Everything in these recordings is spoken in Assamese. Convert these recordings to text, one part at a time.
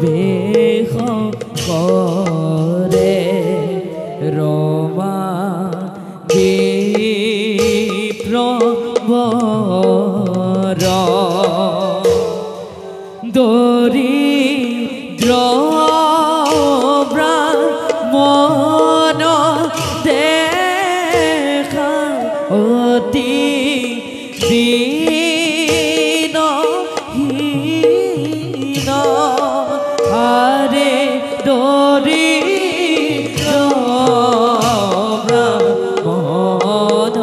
প্রবেশ করে রমা বিপ্রবর দরিদ্র ব্রাহ্মণ দেখা অতি দীনহীন হারে দরিদ্র ব্রাহ্মণ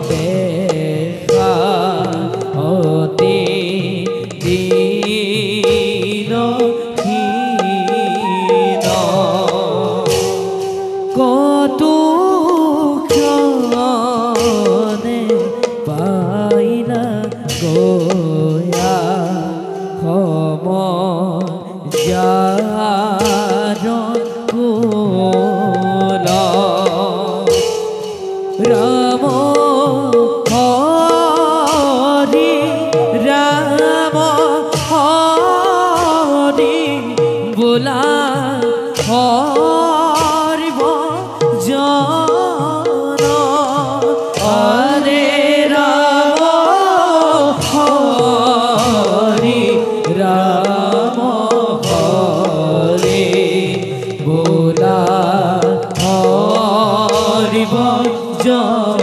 দেখা অতি দীনহীন কত ক্ষণে পাইলা গোয়া হম যার কুল রাম হরি রাম হরি বোলা হরি ভজন হরে রাম হরি রাম হরি বোলা হরি ভজন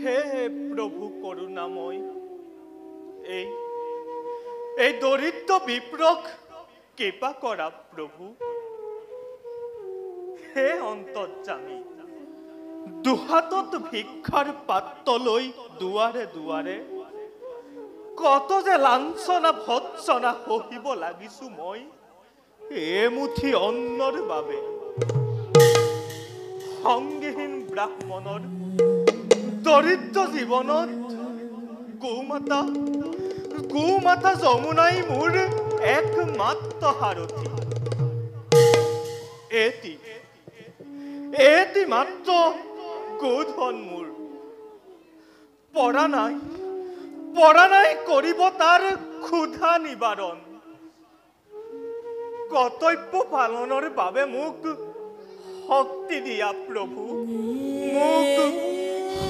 হে প্রভু করুণাময় এই দরিদ্র বিপ্রক কৃপা করা প্রভু হে অন্তর্যামী দুহাতত ভিক্ষাৰ পাত্ৰ লৈ দুৱাৰে দুৱাৰে কত যে লাঞ্ছনা ভৎসনা সহিব লাগিছো মই এমুঠি অন্নৰ বাবে সংগীহীন ব্ৰাহ্মণৰ দৰিদ্ৰ জীৱনত গোমাতা যমুনাই মোৰ একমাত্ৰ সাৰথি এটি মাত্ৰ গোধন মোৰ পৰা নাই কৰিব তাৰ ক্ষুধা নিবাৰণ কৰ্তব্য পালনৰ বাবে মোক শক্তি দিয়া প্ৰভু মোক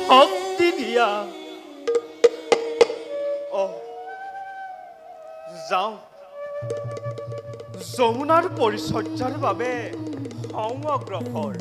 শক্তি দিয়া যাওঁ যমুনাৰ পৰিচৰ্যাৰ বাবে অগ্ৰসৰ